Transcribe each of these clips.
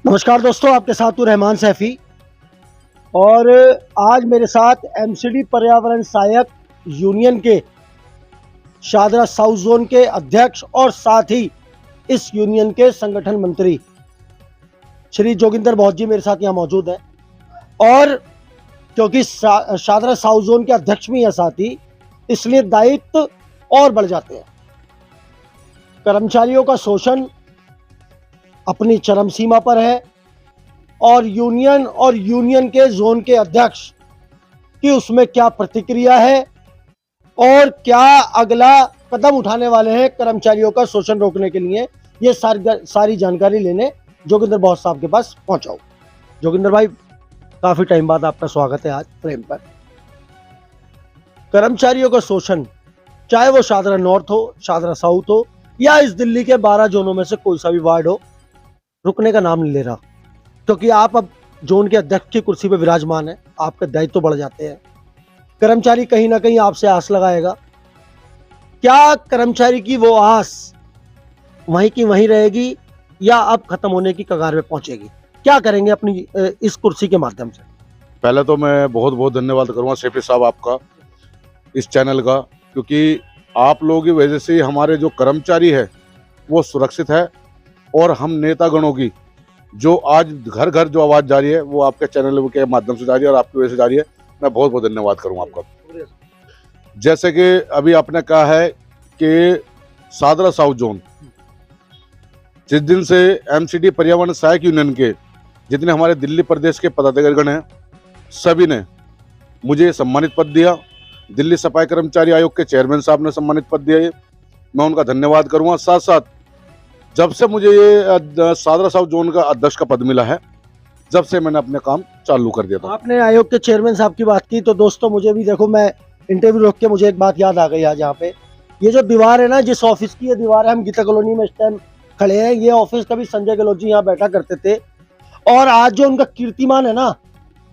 नमस्कार दोस्तों, आपके साथ हूँ रहमान सैफी। और आज मेरे साथ एमसीडी पर्यावरण सहायक यूनियन के शादरा साउथ जोन के अध्यक्ष और साथ ही इस यूनियन के संगठन मंत्री श्री जोगिंदर बहुत जी मेरे साथ यहाँ मौजूद हैं। और क्योंकि शादरा साउथ जोन के अध्यक्ष भी हैं साथ ही, इसलिए दायित्व और बढ़ जाते हैं। कर्मचारियों का शोषण अपनी चरम सीमा पर है और यूनियन के जोन के अध्यक्ष की उसमें क्या प्रतिक्रिया है और क्या अगला कदम उठाने वाले हैं कर्मचारियों का शोषण रोकने के लिए, ये सारी जानकारी लेने जोगिंदर बहुत साहब के पास पहुंचा हूं। जोगिंदर भाई, काफी टाइम बाद आपका स्वागत है आज फ्रेम पर। कर्मचारियों का शोषण, चाहे वो शादरा नॉर्थ हो, शादरा साउथ हो या इस दिल्ली के 12 जोनों में से कोई सा भी वार्ड हो, रुकने का नाम नहीं ले रहा। क्योंकि आप अब जोन के अध्यक्ष की कुर्सी पर विराजमान है, आपके दायित्व बढ़ जाते हैं। कर्मचारी कहीं ना कहीं आपसे आस लगाएगा। क्या कर्मचारी की वो आस वहीं की वहीं रहेगी या अब खत्म होने की कगार में पहुंचेगी? क्या करेंगे अपनी इस कुर्सी के माध्यम से? पहले तो मैं बहुत बहुत धन्यवाद करूंगा सैफी साहब आपका, इस चैनल का, क्योंकि आप लोगों की वजह से हमारे जो कर्मचारी है वो सुरक्षित है और हम नेतागणों की जो आज घर घर जो आवाज़ जा रही है वो आपके चैनल के माध्यम से जा रही है और आपकी वजह से जा रही है। मैं बहुत बहुत धन्यवाद करूंगा आपका। जैसे कि अभी आपने कहा है कि शादरा साउथ जोन, जिस दिन से एमसीडी पर्यावरण सहायक यूनियन के जितने हमारे दिल्ली प्रदेश के पदाधिकारीगण हैं, सभी ने मुझे सम्मानित पद दिया। दिल्ली सफाई कर्मचारी आयोग के चेयरमैन साहब ने सम्मानित पद दिया, मैं उनका धन्यवाद करूंगा। साथ साथ जब से मुझे ये शादरा साउथ जोन का अध्यक्ष का पद मिला है, जब से मैंने अपने काम चालू कर दिया था। आपने आयोग के चेयरमैन साहब की बात की तो दोस्तों, मुझे भी देखो, मैं इंटरव्यू रोक के मुझे एक बात याद आ गई आज। यहाँ पे ये जो दीवार है ना, जिस ऑफिस की ये दीवार है, हम गीता कॉलोनी में इस टाइम खड़े हैं, ये ऑफिस कभी संजय गहलोत जी यहाँ बैठा करते थे। और आज जो उनका कीर्तिमान है ना,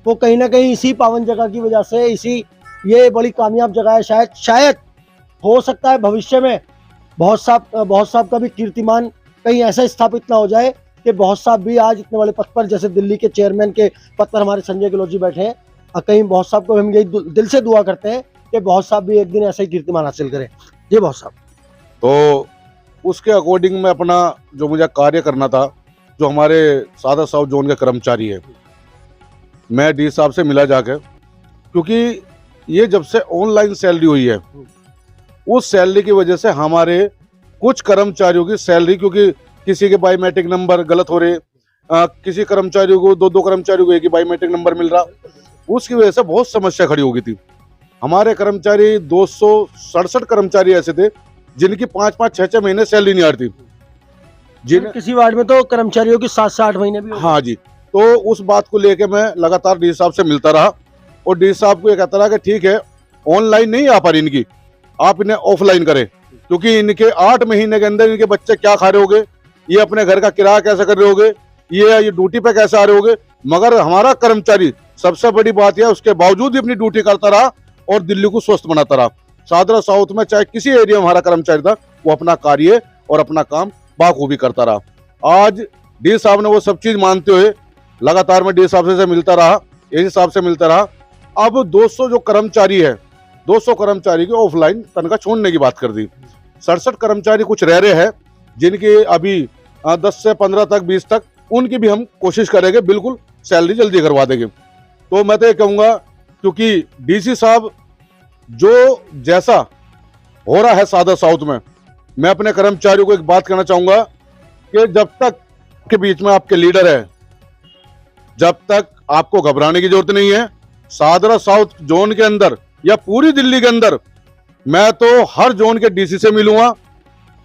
वो कहीं ना कहीं इसी पावन जगह की वजह से, इसी ये बड़ी कामयाब जगह है। शायद हो सकता है भविष्य में बहुत साहब का भी कीर्तिमान कहीं ऐसा स्थापित ना हो जाए कि बहुत साहब भी आज इतने बड़े पद पर, जैसे दिल्ली के चेयरमैन के पद पर हमारे संजय गहलोत जी बैठे हैं, और कहीं बहुत साहब को हम यही दिल से दुआ करते हैं कि बहुत साहब भी एक दिन ऐसा ही कीर्तिमान हासिल करें। जी बहुत साहब। तो उसके अकॉर्डिंग में अपना जो मुझे कार्य करना था, जो हमारे शादरा साउथ जोन के कर्मचारी है, मैं डी साहब से मिला जाकर, क्योंकि ये जब से ऑनलाइन सैलरी हुई है, उस सैलरी की वजह से हमारे कुछ कर्मचारियों की सैलरी, क्योंकि किसी के बायोमेट्रिक नंबर गलत हो रहे, किसी कर्मचारियों को दो कर्मचारियों को एक ही बायोमेट्रिक नंबर मिल रहा, उसकी वजह से बहुत समस्या खड़ी हो गई थी। हमारे कर्मचारी 267 कर्मचारी ऐसे थे जिनकी 5-5, 6-6 महीने सैलरी नहीं आ रही थी। किसी वार्ड में तो कर्मचारियों की 7 से 8 महीने भी। हाँ जी। तो उस बात को लेके मैं लगातार डी साहब से मिलता रहा और डी साहब को ये कहता रहा कि ठीक है, ऑनलाइन नहीं आ पा रही इनकी, आप इन्हें ऑफलाइन करें, क्योंकि इनके 8 महीने के अंदर इनके बच्चे क्या खा रहे होंगे, ये अपने घर का किराया कैसे कर रहे होंगे, ये ड्यूटी पे कैसे आ रहे होंगे। मगर हमारा कर्मचारी, सबसे बड़ी बात यह, उसके बावजूद भी अपनी ड्यूटी करता रहा और दिल्ली को स्वस्थ बनाता रहा। शादरा साउथ में चाहे किसी एरिया में हमारा कर्मचारी था, वो अपना कार्य और अपना काम बाखूबी करता रहा। आज डी साहब ने वो सब चीज मानते हुए लगातार मैं डी साहब से मिलता रहा, एसी साहब से मिलता रहा। अब 200 जो कर्मचारी है, 200 कर्मचारी की ऑफलाइन तनख्वाह छोड़ने की बात कर दी। 67 कर्मचारी कुछ रह रहे हैं जिनकी अभी 10 से 15 तक, 20 तक, उनकी भी हम कोशिश करेंगे, बिल्कुल सैलरी जल्दी करवा देंगे। तो मैं तो ये कहूँगा, क्योंकि डीसी साहब जो जैसा हो रहा है शादरा साउथ में, मैं अपने कर्मचारियों को एक बात कहना चाहूँगा कि जब तक के बीच में आपके लीडर है, जब तक आपको घबराने की जरूरत नहीं है। शादरा साउथ जोन के अंदर या पूरी दिल्ली के अंदर मैं तो हर जोन के डीसी से मिलूंगा,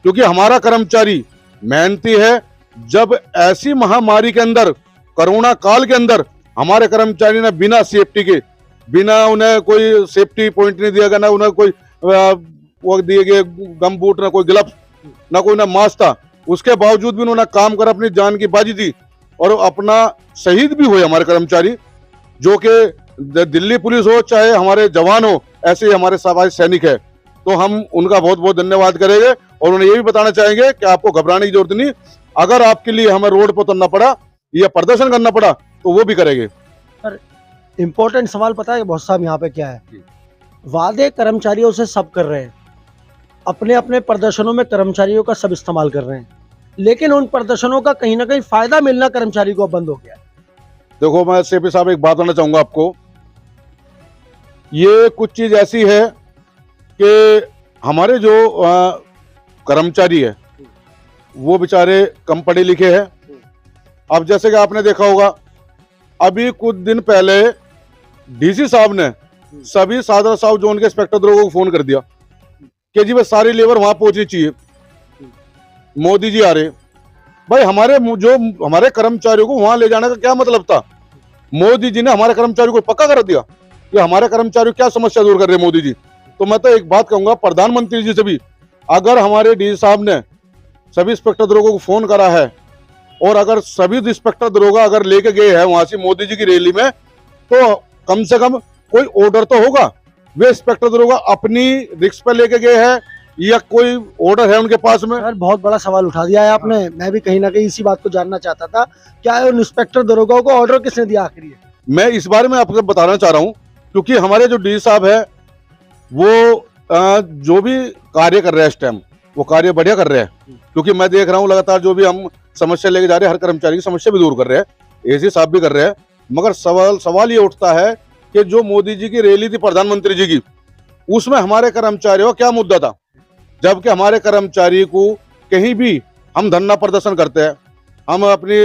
क्योंकि हमारा कर्मचारी मेहनती है। जब ऐसी महामारी के अंदर, कोरोना काल के अंदर, हमारे कर्मचारी ने बिना सेफ्टी के, बिना उन्हें कोई सेफ्टी पॉइंट नहीं दिया गया, ना उन्हें कोई वो दिए गए गम बूट, ना कोई ग्लव्स, ना कोई ना मास्क था, उसके बावजूद भी उन्होंने काम कर अपनी जान की बाजी दी और अपना शहीद भी हुए हमारे कर्मचारी, जो कि दिल्ली पुलिस हो चाहे हमारे जवान हो, ऐसे ही हमारे सफाई सैनिक है। तो हम उनका बहुत बहुत धन्यवाद करेंगे और उन्हें ये भी बताना चाहेंगे कि आपको घबराने की जरूरत नहीं। अगर आपके लिए हमें रोड पर उतरना पड़ा या प्रदर्शन करना पड़ा तो वो भी करेंगे। इम्पोर्टेंट सवाल पता है बहुत साहब यहाँ पे क्या है? जी। वादे कर्मचारियों से सब कर रहे हैं, अपने अपने प्रदर्शनों में कर्मचारियों का सब इस्तेमाल कर रहे हैं, लेकिन उन प्रदर्शनों का कहीं ना कहीं फायदा मिलना कर्मचारी को बंद हो गया। देखो मैं सीपी साहब एक बात कहना चाहूंगा आपको, ये कुछ चीज ऐसी है कि हमारे जो कर्मचारी है वो बेचारे कम पढ़े लिखे हैं। अब जैसे कि आपने देखा होगा, अभी कुछ दिन पहले डीसी साहब ने सभी सादर साउथ जोन के इंस्पेक्टर दरोगा को फोन कर दिया कि जी भाई सारी लेबर वहां पहुंचनी चाहिए, मोदी जी आ रहे। भाई हमारे कर्मचारियों को वहां ले जाने का क्या मतलब था? मोदी जी ने हमारे कर्मचारियों को पक्का कर दिया कि हमारे कर्मचारी क्या समस्या दूर कर रहे हैं मोदी जी। तो मैं तो एक बात कहूंगा प्रधानमंत्री जी से भी, अगर हमारे डीसी साहब ने सभी इंस्पेक्टर दरोगा को फोन करा है और अगर सभी इंस्पेक्टर दरोगा अगर लेके गए हैं वहां से मोदी जी की रैली में, तो कम से कम कोई ऑर्डर तो होगा। वे इंस्पेक्टर दरोगा अपनी रिस्क पे लेके गए हैं या कोई ऑर्डर है उनके पास में? सर बहुत बड़ा सवाल उठा दिया है आपने। मैं भी कहीं ना कहीं इसी बात को जानना चाहता था, क्या है उन इंस्पेक्टर दरोगाओं को ऑर्डर किसने दिया आखिर? मैं इस बारे में आपको बताना चाह रहा हूं, क्योंकि हमारे जो डी साहब है वो जो भी कार्य कर रहे हैं इस टाइम वो कार्य बढ़िया कर रहे हैं, क्योंकि मैं देख रहा हूं लगातार जो भी हम समस्या लेके जा रहे हैं, हर कर्मचारी की समस्या भी दूर कर रहे हैं, एसी साहब भी कर रहे हैं। मगर सवाल ये उठता है कि जो मोदी जी की रैली थी प्रधानमंत्री जी की, उसमें हमारे कर्मचारियों का क्या मुद्दा था? जबकि हमारे कर्मचारी को कहीं भी हम धरना प्रदर्शन करते हैं, हम अपनी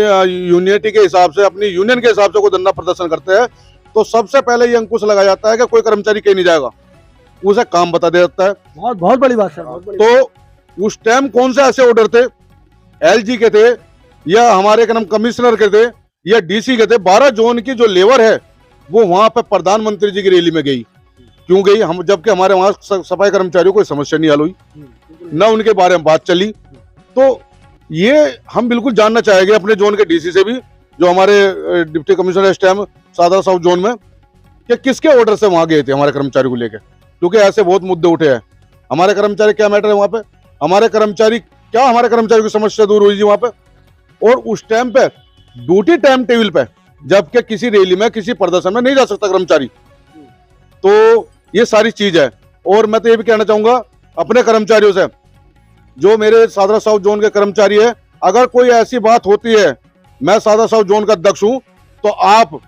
यूनिटी के हिसाब से, अपनी यूनियन के हिसाब से कोई धरना प्रदर्शन करते हैं, तो सबसे पहले ये अंकुश लगाया जाता है कि कोई कर्मचारी कहीं नहीं जाएगा, उसे काम बता दिया जाता है। बहुत बड़ी बात सर, बहुत बड़ी तो उस टाइम कौन से ऐसे ऑर्डर थे, एलजी के थे या हमारे क्या नाम कमिश्नर के थे या डीसी के थे? 12 जोन की जो लेबर है वो वहां पे प्रधानमंत्री जी की रैली में गई, क्यों गई? हम जबकि हमारे वहां सफाई कर्मचारियों को समस्या नहीं हल हुई, न उनके बारे में बात चली। तो ये हम बिल्कुल जानना चाहेंगे अपने जोन के डीसी से भी, जो हमारे डिप्टी कमिश्नर इस टाइम सादर साउथ जोन में, कि किसके ऑर्डर से वहां गए थे हमारे कर्मचारी को लेकर, क्योंकि ऐसे बहुत मुद्दे उठे हैं। हमारे कर्मचारी क्या मैटर है वहां पे? हमारे कर्मचारी क्या, हमारे कर्मचारी की समस्या दूर हुई जी वहां पे? और उस टाइम पे ड्यूटी टाइम टेबल पे, जबकि किसी रैली में किसी प्रदर्शन में नहीं जा सकता कर्मचारी। तो ये सारी चीज है। और मैं तो ये भी कहना चाहूंगा अपने कर्मचारियों से, जो मेरे सादरा साउथ जोन के कर्मचारी है, अगर कोई ऐसी बात होती है, मैं सादरा साउथ जोन का अध्यक्ष हूं, तो आप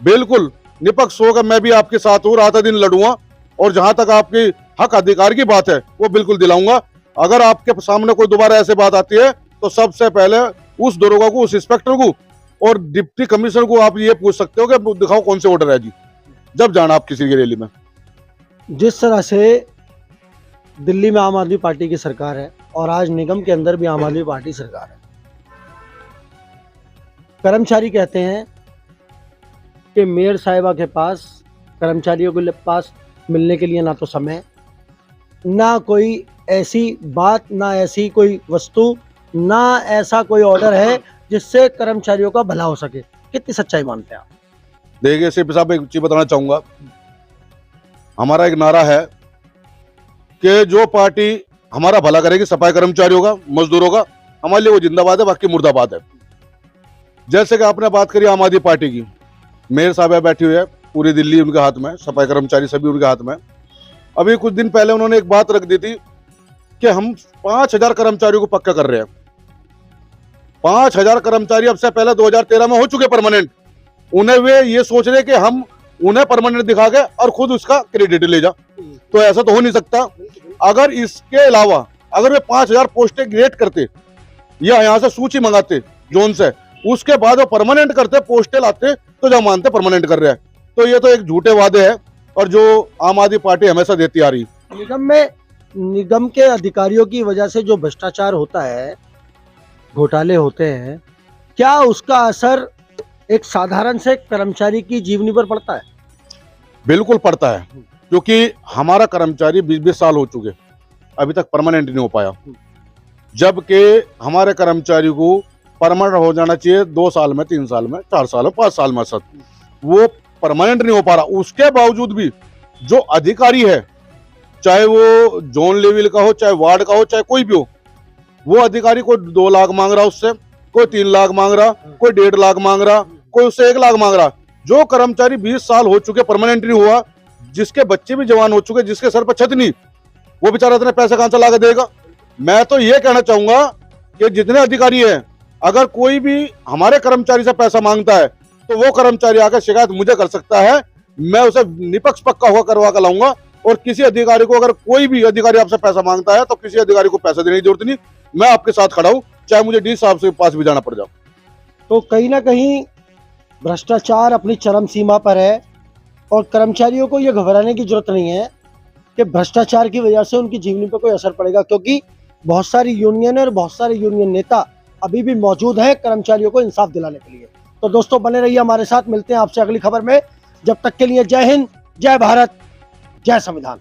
बिल्कुल निपक्ष होकर मैं भी आपके साथ हूं, रात दिन लड़ूंगा, और जहां तक आपकी हक अधिकार की बात है वो बिल्कुल दिलाऊंगा। अगर आपके सामने कोई दोबारा ऐसी बात आती है तो सबसे पहले उस दरोगा को, उस इंस्पेक्टर को और डिप्टी कमिश्नर को आप ये पूछ सकते हो कि दिखाओ कौन से ऑर्डर है जी, जब जाना आप किसी की रैली में। जिस तरह से दिल्ली में आम आदमी पार्टी की सरकार है और आज निगम के अंदर भी आम आदमी पार्टी सरकार है, कर्मचारी कहते हैं कि मेयर साहिबा के पास कर्मचारियों के पास मिलने के लिए ना तो समय, ना कोई ऐसी बात, ना ऐसी कोई वस्तु, ना ऐसा कोई ऑर्डर है जिससे कर्मचारियों का भला हो सके। कितनी सच्चाई मानते हैं आप? देखिए सीपी साहब, एक चीज बताना चाहूंगा, हमारा एक नारा है कि जो पार्टी हमारा भला करेगी सफाई कर्मचारियों का, मजदूरों का, हमारे लिए वो जिंदाबाद है, बाकी मुर्दाबाद है। जैसे कि आपने बात करी आम आदमी पार्टी की, मेयर साहब बैठी हुई है, पूरी दिल्ली उनके हाथ में, सफाई कर्मचारी सभी उनके हाथ में। अभी कुछ दिन पहले उन्होंने एक बात रख दी थी कि हम 5000 कर्मचारियों को पक्का कर रहे हैं। 5000 कर्मचारी अब से पहले 2013 में हो चुके परमानेंट, उन्हें वे ये सोच रहे कि हम उन्हें परमानेंट दिखा के और खुद उसका क्रेडिट ले जा, तो ऐसा तो हो नहीं सकता। अगर इसके अलावा अगर वे 5000 पोस्टें क्रिएट करते या यहाँ से सूची मंगाते जोन से, उसके बाद वो परमानेंट करते, पोस्टें लाते, तो जब मानते परमानेंट कर रहे हैं, तो ये तो एक झूठे वादे हैं और जो आम आदमी पार्टी हमेशा देती आ रही। निगम के अधिकारियों की वजह से जो भ्रष्टाचार होता है, घोटाले होते हैं, क्या उसका असर एक साधारण से कर्मचारी की जीवनी पर पड़ता है? बिल्कुल पड़ता है, क्योंकि हमारा कर्मचारी 20-20 साल हो चुके, अभी तक परमानेंट नहीं हो पाया, जबकि हमारे कर्मचारी को परमानेंट हो जाना चाहिए 2 साल में, 3 साल में, 4 साल में, 5 साल में, सर वो परमानेंट नहीं हो पा रहा। उसके बावजूद भी जो अधिकारी है, चाहे वो जोन लेवल का हो, चाहे वार्ड का हो, चाहे कोई भी हो, वो अधिकारी को 2 लाख मांग रहा है उससे, कोई 3 लाख मांग रहा, कोई 1.5 लाख मांग रहा, कोई उससे 1 लाख मांग रहा। जो कर्मचारी 20 साल हो चुके परमानेंट नहीं हुआ, जिसके बच्चे भी जवान हो चुके, जिसके सर पर छत नहीं, वो बेचारा इतने पैसे कहां से ला के देगा। मैं तो ये कहना चाहूंगा कि जितने अधिकारी हैं, अगर कोई भी हमारे कर्मचारी से पैसा मांगता है तो वो कर्मचारी आकर शिकायत मुझे कर सकता है, मैं उसे निष्पक्ष पक्का हुआ करवा कर लाऊंगा। और किसी अधिकारी को, अगर कोई भी अधिकारी आपसे पैसा मांगता है तो किसी अधिकारी को पैसा देने की जरूरत नहीं, मैं आपके साथ खड़ा हूं, चाहे मुझे डी साहब के पास भी जाना पड़ जाए। तो कहीं ना कहीं भ्रष्टाचार अपनी चरम सीमा पर है और कर्मचारियों को ये घबराने की जरूरत नहीं है कि भ्रष्टाचार की वजह से उनकी जीवनी पर कोई असर पड़ेगा, क्योंकि बहुत सारी यूनियन और बहुत सारे यूनियन नेता अभी भी मौजूद हैं कर्मचारियों को इंसाफ दिलाने के लिए। तो दोस्तों बने रहिए हमारे साथ, मिलते हैं आपसे अगली खबर में। जब तक के लिए जय हिंद, जय भारत, जय संविधान।